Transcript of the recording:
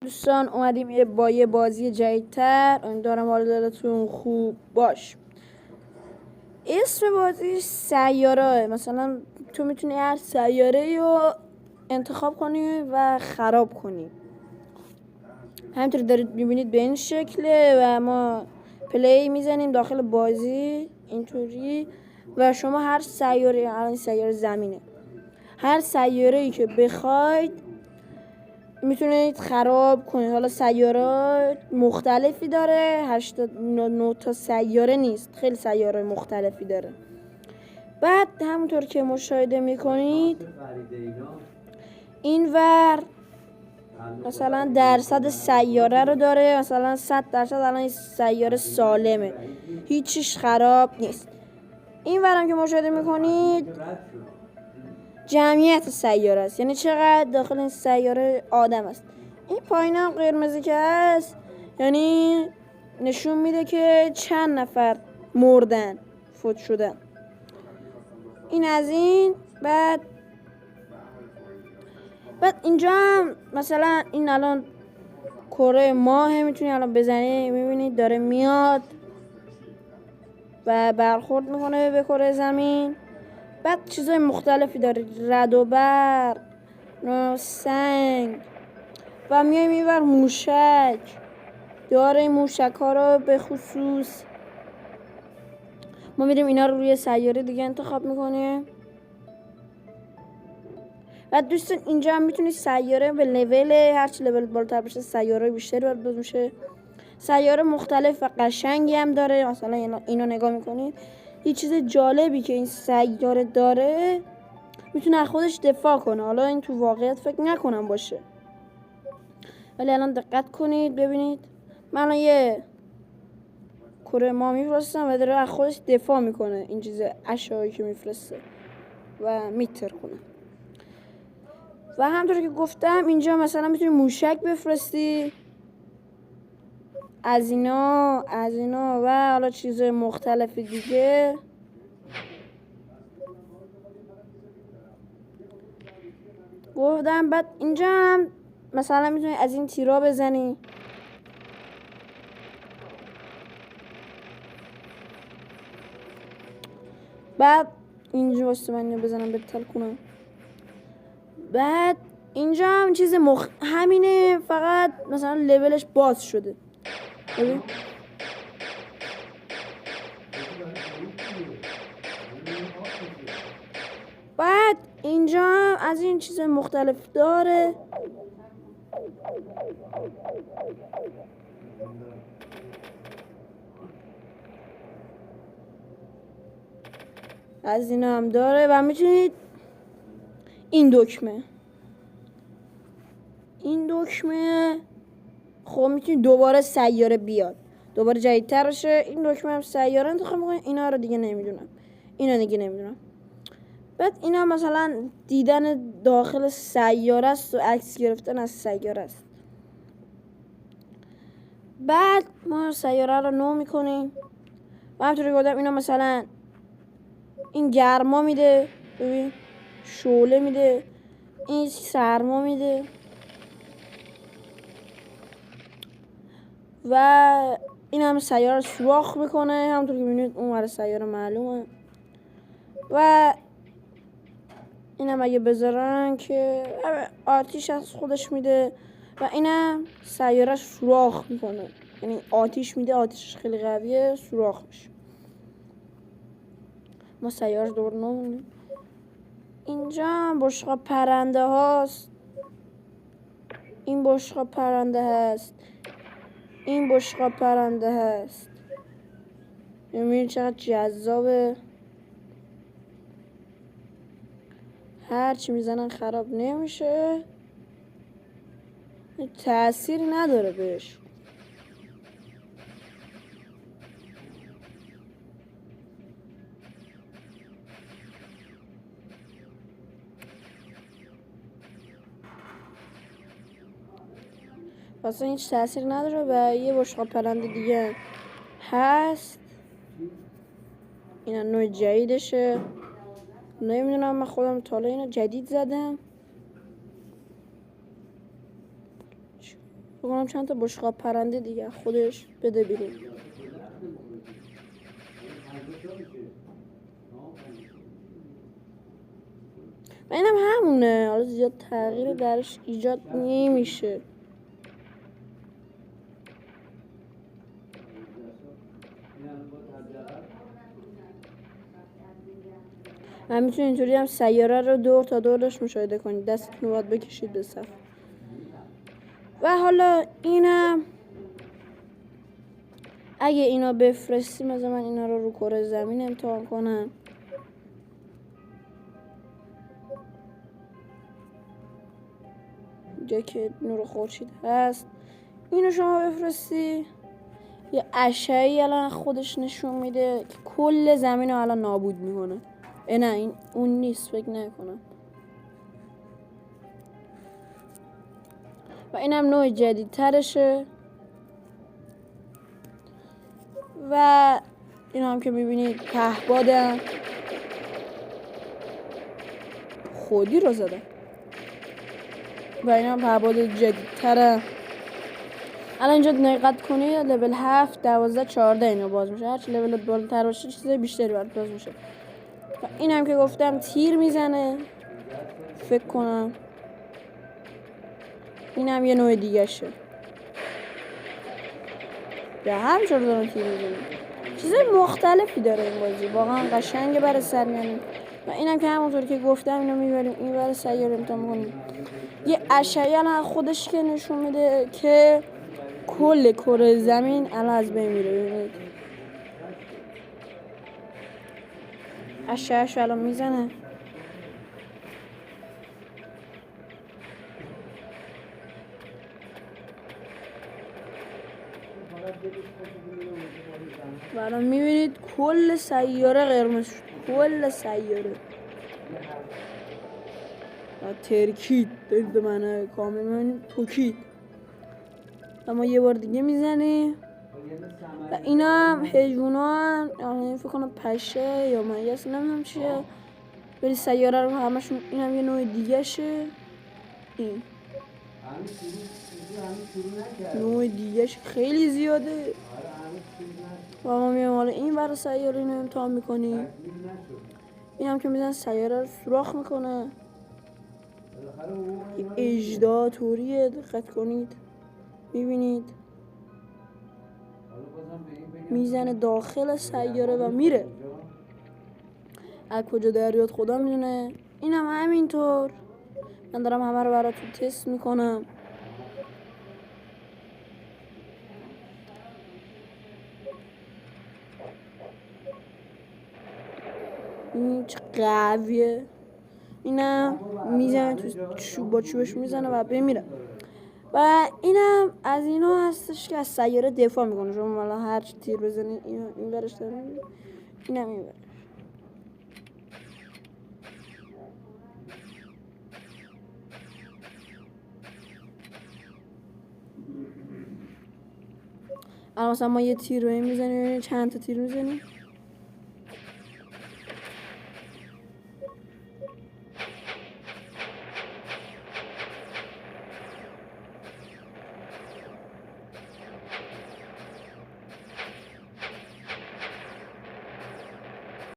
دوستان اومدیم با یه بازی جدیدتر. امیدوارم حالتون خوب باش. اسم بازی سیاره. مثلا تو میتونی هر سیاره رو انتخاب کنی و خراب کنی. همینطور دارید میبینید به این شکله و ما پلی میزنیم داخل بازی اینطوری و شما هر سیاره، الان سیاره زمینه، هر سیاره‌ای که بخواید میتونید خراب کنید. حالا سیاره مختلفی داره، 89 تا سیاره نیست، خیلی سیاره مختلفی داره. بعد همونطور که مشاهده میکنید این ور مثلا درصد سیاره رو داره، مثلا 100%. الان این سیاره سالمه، هیچیش خراب نیست. این ورم که مشاهده میکنید جمعیت سیاره است، یعنی چقدر داخل این سیاره آدم است. این پایین هم قرمزی که هست یعنی نشون میده که چند نفر مردن، فوت شدن. این از این. بعد اینجا هم مثلا این الان کره ماه، میتونی الان بزنی، میبینید داره میاد و برخورد میکنه به کره زمین. بعد چیزای مختلفی داره، رعد و برق، سنگ و میایم اینور موشک داره. این موشک ها رو به خصوص ما میریم اینا رو روی سیاره دیگه انتخاب میکنیم. و دوستان اینجا هم میتونید سیاره به لول، هرچی لول بالاتر بشه سیاره بیشتری باید میشه. سیاره مختلف و قشنگی هم داره. مثلا اینو نگاه میکنید، یه چیز جالبی که این سیاره داره، میتونه از خودش دفاع کنه. حالا این تو واقعیت فکر نکنم باشه، ولی الان دقت کنید ببینید. من الان یه کره ما میفرستم و داره از خودش دفاع میکنه، این چیز اشعایی که میفرسته و میتر کنه. و همطور که گفتم اینجا مثلا میتونی موشک بفرستی، از اینا و حالا چیز مختلف دیگه. گفتم بعد اینجا هم مثلا میتونی از این تیرا بزنی. بعد اینجا واسه من بزنم بتل کنم. بعد اینجا هم چیز همینه، فقط مثلا لولش باز شده. ببین بعد اینجا هم از این چیز مختلف داره. از اینا هم داره و میتونید این دکمه خب میتونید دوباره سیاره بیاد، دوباره جدیدتر بشه. این دکمه هم سیاره انتخاب میکنید. اینا رو دیگه نمیدونم، بعد اینا مثلا دیدن داخل سیاره است و عکس گرفتن از سیاره است. بعد ما سیاره رو نو میکنیم و همطوری گفتم اینا مثلا این گرما میده، ببین شعله میده، این سرما میده و این هم سیاره رو سوراخ میکنه. همونطور که میبینید اون ور سیاره معلومه. و این هم اگه بذارن که آتیش از خودش میده و این هم سیاره سوراخ میکنه، یعنی آتیش میده، آتیشش خیلی قویه، سوراخ میشه. ما سیاره دور نمونیم. اینجا هم بشقاب پرنده هاست. این بشقاب پرنده هست، این بشقاب پرنده هست. ببینید چقدر جذابه، هر چی میزنن خراب نمیشه، تأثیری نداره بهش. واسه هیچ تأثیر نداره. و یه بشقاب پرنده دیگه هست، اینا نوع جدیدشه، نمیدونم، من خودم تا حالا اینا جدید زدم. بکنم چند تا بشقاب پرنده دیگه خودش بده بیرون. و اینم همونه، حالا زیاد تغییر درش ایجاد نمیشه. و میتونید اینطوری هم سیاره رو دور تا دورش مشاهده کنید. دستتون رو باید بکشید به صف. و حالا اینم اگه اینا بفرستیم از من اینا رو کره زمین امتحان کنم. اینجا که نور خورشید هست اینو شما بفرستی، یه اشعه‌ای الان خودش نشون میده که کل زمین رو الان نابود میکنه. نه این اون نیست، فکر نکنم. و اینم نوع جدیدترشه. و این هم که میبینید پهبادم خودی رو زدم. و این هم پهباد جدیدتره. الان اینجا دقت کنید لول 7 12 14 اینو باز میشه. هرچی لولت بالاتر باشه چیزای بیشتری برات باز میشه. و این هم که گفتم تیر میزنه فکر کنم. این هم یه نوع دیگه شه. یا همچور دارن تیر میزنه. چیزای مختلفی داره این بازی، واقعا قشنگه برای سرگرمی. و اینم که همونطور که گفتم اینو میبریم این برای سیاره امتحان میکنیم. یه اشعه الان خودش که نشون میده که کل کره زمین الان از بین میره. ببینید اشعه‌اش الان میزنه. و الان میبینید کل سیاره قرمز شد. کل سیاره و ترکید به معنی کامل من توکید. اما یه بار دیگه میزنی. و اینا هم حیوانان یعنی فکر کنم پشه یا مگس نمیدونم چیه. ولی سیاره رو همشون این هم یه نوع دیگه شه. این نوع دیگه خیلی زیاده. و ما میام حالا این برای سیاره اینو امتحان میکنیم. این هم که میزن سیاره رو سوراخ میکنه. اجدا طوریه، دقت کنید میبینید میزنه داخل سیاره و میره. از کجا دریاد خدا میدونه. این هم همینطور. من دارم همه رو براتون تست میکنم. این چه قویه. اینم میزنه تو با چوبش میزنه و بمیره. و اینم از اینا هستش که از سیاره دفاع میکنه. شما حالا هر چی تیر بزنی این برش داره میره. اینم این برش. الان مثلا ما یه تیر به این میزنیم، چند تا تیر میزنیم.